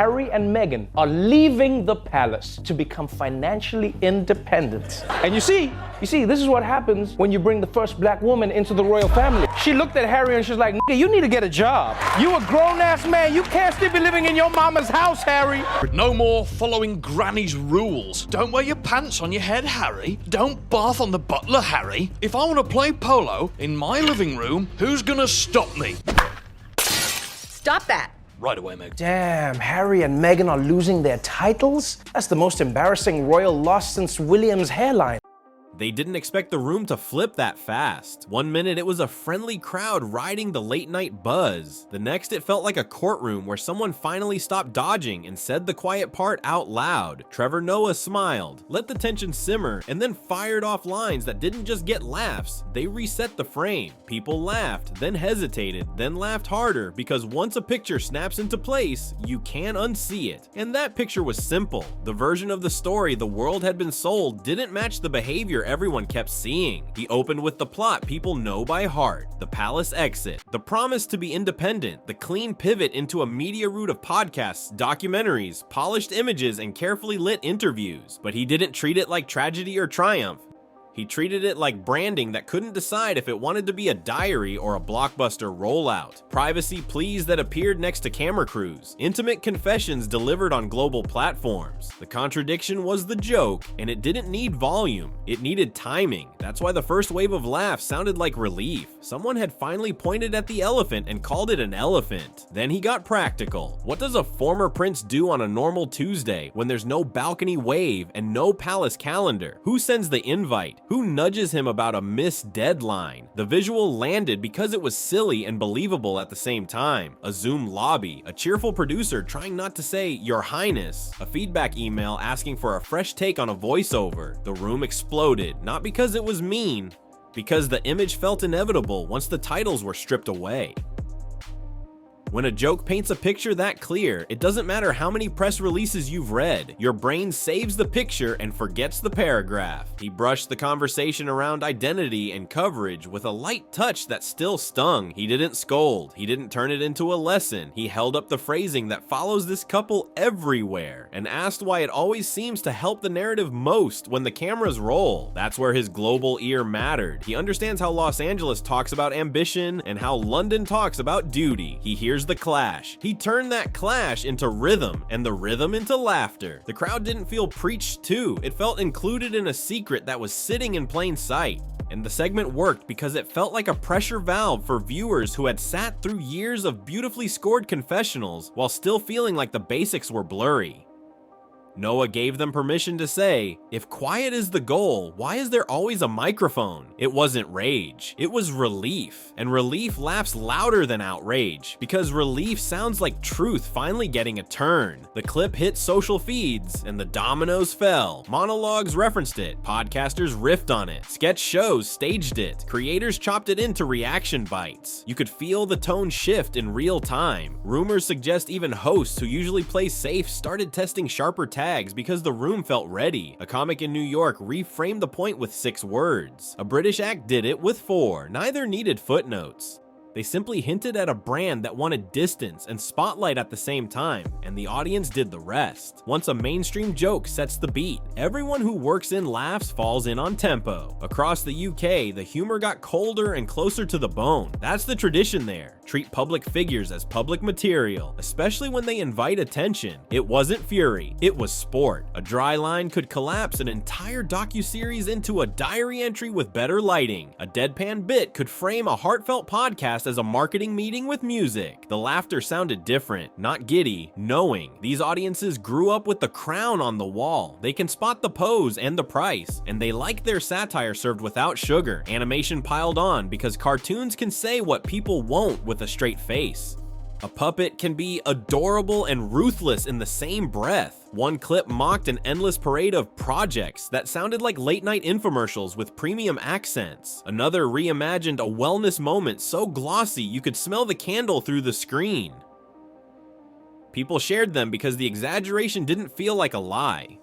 Harry and Meghan are leaving the palace to become financially independent. And you see, this is what happens when you bring the first black woman into the royal family. She looked at Harry and she's like, "Nigga, you need to get a job. You a grown-ass man. You can't still be living in your mama's house, Harry." No more following Granny's rules. Don't wear your pants on your head, Harry. Don't barf on the butler, Harry. If I want to play polo in my living room, who's gonna stop me? Stop that. Right away, Meg. Damn, Harry and Meghan are losing their titles? That's the most embarrassing royal loss since William's hairline. They didn't expect the room to flip that fast. One minute it was a friendly crowd riding the late night buzz. The next it felt like a courtroom where someone finally stopped dodging and said the quiet part out loud. Trevor Noah smiled, let the tension simmer, and then fired off lines that didn't just get laughs, they reset the frame. People laughed, then hesitated, then laughed harder, because once a picture snaps into place, you can't unsee it. And that picture was simple. The version of the story the world had been sold didn't match the behavior everyone kept seeing. He opened with the plot people know by heart, the palace exit, the promise to be independent, the clean pivot into a media route of podcasts, documentaries, polished images, and carefully lit interviews. But he didn't treat it like tragedy or triumph. He treated it like branding that couldn't decide if it wanted to be a diary or a blockbuster rollout. Privacy pleas that appeared next to camera crews. Intimate confessions delivered on global platforms. The contradiction was the joke, and it didn't need volume. It needed timing. That's why the first wave of laughs sounded like relief. Someone had finally pointed at the elephant and called it an elephant. Then he got practical. What does a former prince do on a normal Tuesday when there's no balcony wave and no palace calendar? Who sends the invite? Who nudges him about a missed deadline? The visual landed because it was silly and believable at the same time. A Zoom lobby, a cheerful producer trying not to say "Your Highness," a feedback email asking for a fresh take on a voiceover. The room exploded, not because it was mean, because the image felt inevitable once the titles were stripped away. When a joke paints a picture that clear, it doesn't matter how many press releases you've read. Your brain saves the picture and forgets the paragraph. He brushed the conversation around identity and coverage with a light touch that still stung. He didn't scold. He didn't turn it into a lesson. He held up the phrasing that follows this couple everywhere and asked why it always seems to help the narrative most when the cameras roll. That's where his global ear mattered. He understands how Los Angeles talks about ambition and how London talks about duty. He hears the clash. He turned that clash into rhythm, and the rhythm into laughter. The crowd didn't feel preached to. It felt included in a secret that was sitting in plain sight. And the segment worked because it felt like a pressure valve for viewers who had sat through years of beautifully scored confessionals while still feeling like the basics were blurry. Noah gave them permission to say, if quiet is the goal, why is there always a microphone? It wasn't rage, it was relief. And relief laughs louder than outrage, because relief sounds like truth finally getting a turn. The clip hit social feeds, and the dominoes fell. Monologues referenced it, podcasters riffed on it, sketch shows staged it, creators chopped it into reaction bites. You could feel the tone shift in real time. Rumors suggest even hosts who usually play safe started testing sharper tags because the room felt ready. A comic in New York reframed the point with 6 words. A British act did it with 4. Neither needed footnotes. They simply hinted at a brand that wanted distance and spotlight at the same time, and the audience did the rest. Once a mainstream joke sets the beat, everyone who works in laughs falls in on tempo. Across the UK, the humor got colder and closer to the bone. That's the tradition there. Treat public figures as public material, especially when they invite attention. It wasn't fury, it was sport. A dry line could collapse an entire docuseries into a diary entry with better lighting. A deadpan bit could frame a heartfelt podcast as a marketing meeting with music. The laughter sounded different, not giddy, knowing. These audiences grew up with the crown on the wall. They can spot the pose and the price, and they like their satire served without sugar. Animation piled on because cartoons can say what people won't with a straight face. A puppet can be adorable and ruthless in the same breath. One clip mocked an endless parade of projects that sounded like late-night infomercials with premium accents. Another reimagined a wellness moment so glossy you could smell the candle through the screen. People shared them because the exaggeration didn't feel like a lie.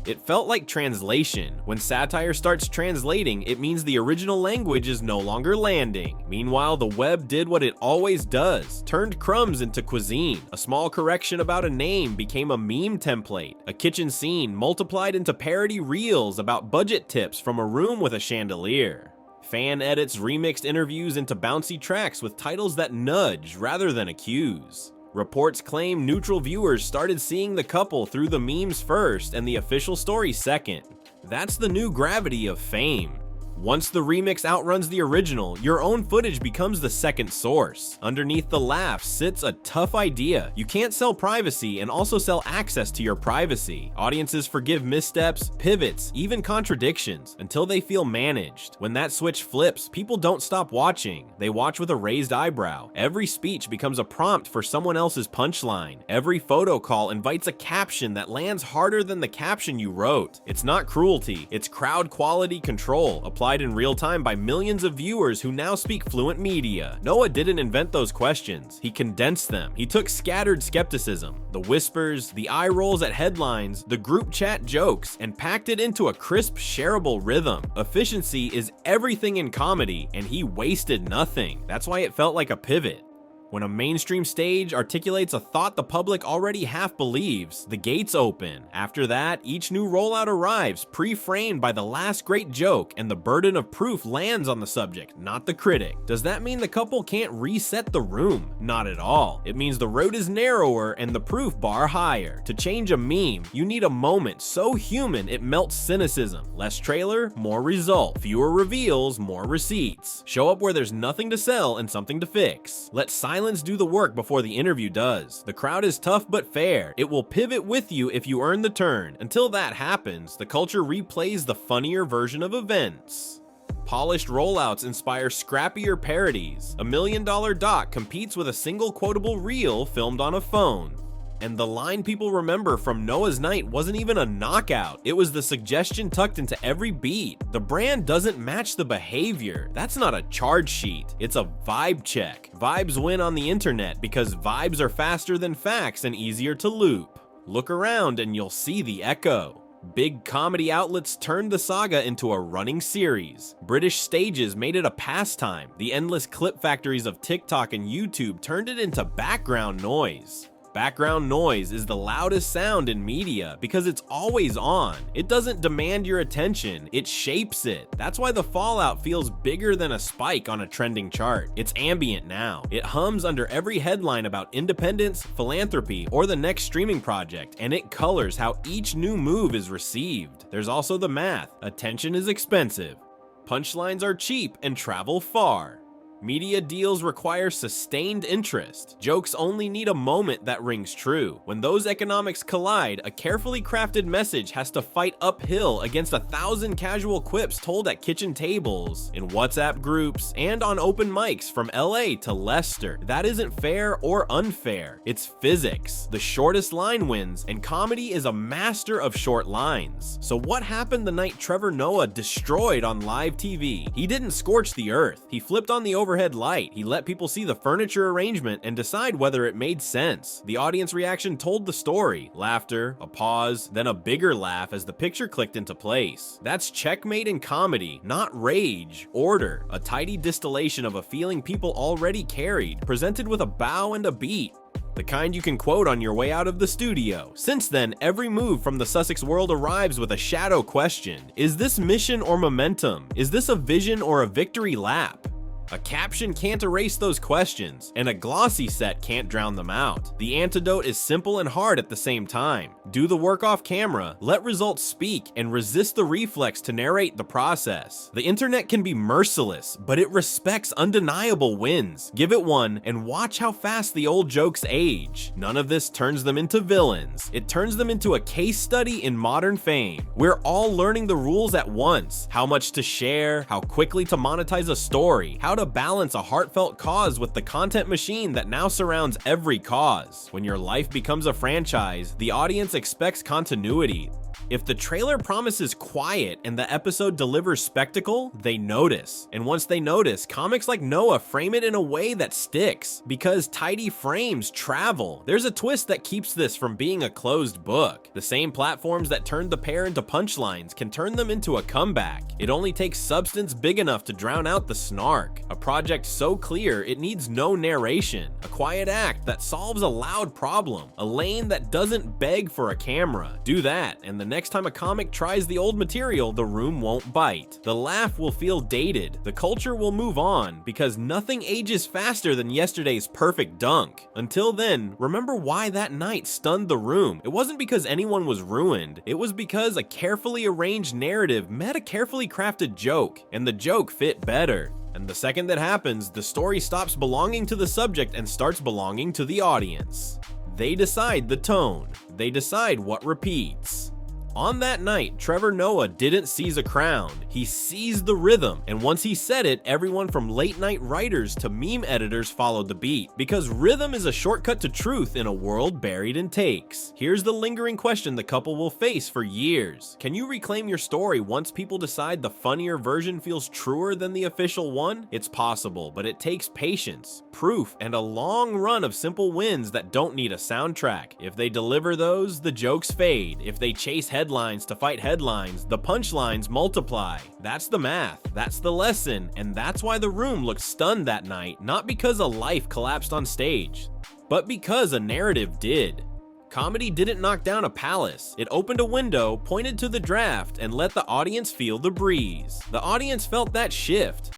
It felt like translation. When satire starts translating, it means the original language is no longer landing. Meanwhile, the web did what it always does, turned crumbs into cuisine. A small correction about a name became a meme template. A kitchen scene multiplied into parody reels about budget tips from a room with a chandelier. Fan edits remixed interviews into bouncy tracks with titles that nudge rather than accuse. Reports claim neutral viewers started seeing the couple through the memes first and the official story second. That's the new gravity of fame. Once the remix outruns the original, your own footage becomes the second source. Underneath the laughs sits a tough idea. You can't sell privacy and also sell access to your privacy. Audiences forgive missteps, pivots, even contradictions until they feel managed. When that switch flips, people don't stop watching. They watch with a raised eyebrow. Every speech becomes a prompt for someone else's punchline. Every photo call invites a caption that lands harder than the caption you wrote. It's not cruelty, it's crowd quality control applied in real time by millions of viewers who now speak fluent media. Noah didn't invent those questions, he condensed them. He took scattered skepticism, the whispers, the eye rolls at headlines, the group chat jokes, and packed it into a crisp, shareable rhythm. Efficiency is everything in comedy, and he wasted nothing. That's why it felt like a pivot. When a mainstream stage articulates a thought the public already half believes, the gates open. After that, each new rollout arrives, pre-framed by the last great joke, and the burden of proof lands on the subject, not the critic. Does that mean the couple can't reset the room? Not at all. It means the road is narrower and the proof bar higher. To change a meme, you need a moment so human it melts cynicism. Less trailer, more result. Fewer reveals, more receipts. Show up where there's nothing to sell and something to fix. Let silence do the work before the interview does. The crowd is tough but fair. It will pivot with you if you earn the turn. Until that happens, the culture replays the funnier version of events. Polished rollouts inspire scrappier parodies. $1 Million Doc competes with a single quotable reel filmed on a phone. And the line people remember from Noah's Night wasn't even a knockout. It was the suggestion tucked into every beat. The brand doesn't match the behavior. That's not a charge sheet. It's a vibe check. Vibes win on the internet because vibes are faster than facts and easier to loop. Look around and you'll see the echo. Big comedy outlets turned the saga into a running series. British stages made it a pastime. The endless clip factories of TikTok and YouTube turned it into background noise. Background noise is the loudest sound in media because it's always on. It doesn't demand your attention, it shapes it. That's why the fallout feels bigger than a spike on a trending chart. It's ambient now. It hums under every headline about independence, philanthropy, or the next streaming project, and it colors how each new move is received. There's also the math. Attention is expensive. Punchlines are cheap and travel far. Media deals require sustained interest. Jokes only need a moment that rings true. When those economics collide, a carefully crafted message has to fight uphill against 1,000 casual quips told at kitchen tables, in WhatsApp groups, and on open mics from LA to Leicester. That isn't fair or unfair. It's physics. The shortest line wins, and comedy is a master of short lines. So what happened the night Trevor Noah destroyed on live TV? He didn't scorch the earth. He flipped on the overhead light. He let people see the furniture arrangement and decide whether it made sense. The audience reaction told the story. Laughter, a pause, then a bigger laugh as the picture clicked into place. That's checkmate in comedy, not rage. Order, a tidy distillation of a feeling people already carried, presented with a bow and a beat. The kind you can quote on your way out of the studio. Since then, every move from the Sussex world arrives with a shadow question. Is this mission or momentum? Is this a vision or a victory lap? A caption can't erase those questions, and a glossy set can't drown them out. The antidote is simple and hard at the same time. Do the work off camera, let results speak, and resist the reflex to narrate the process. The internet can be merciless, but it respects undeniable wins. Give it one, and watch how fast the old jokes age. None of this turns them into villains. It turns them into a case study in modern fame. We're all learning the rules at once. How much to share, how quickly to monetize a story, how to balance a heartfelt cause with the content machine that now surrounds every cause. When your life becomes a franchise, the audience expects continuity. If the trailer promises quiet and the episode delivers spectacle, they notice. And once they notice, comics like Noah frame it in a way that sticks, because tidy frames travel. There's a twist that keeps this from being a closed book. The same platforms that turned the pair into punchlines can turn them into a comeback. It only takes substance big enough to drown out the snark. A project so clear it needs no narration. A quiet act that solves a loud problem. A lane that doesn't beg for a camera. Do that, and the next time a comic tries the old material, the room won't bite. The laugh will feel dated. The culture will move on, because nothing ages faster than yesterday's perfect dunk. Until then, remember why that night stunned the room. It wasn't because anyone was ruined. It was because a carefully arranged narrative met a carefully crafted joke, and the joke fit better. And the second that happens, the story stops belonging to the subject and starts belonging to the audience. They decide the tone. They decide what repeats. On that night, Trevor Noah didn't seize a crown, he seized the rhythm, and once he said it, everyone from late night writers to meme editors followed the beat, because rhythm is a shortcut to truth in a world buried in takes. Here's the lingering question the couple will face for years. Can you reclaim your story once people decide the funnier version feels truer than the official one? It's possible, but it takes patience, proof, and a long run of simple wins that don't need a soundtrack. If they deliver those, the jokes fade. If they chase headlines to fight headlines, the punchlines multiply. That's the math, that's the lesson, and that's why the room looked stunned that night, not because a life collapsed on stage, but because a narrative did. Comedy didn't knock down a palace. It opened a window, pointed to the draft, and let the audience feel the breeze. The audience felt that shift.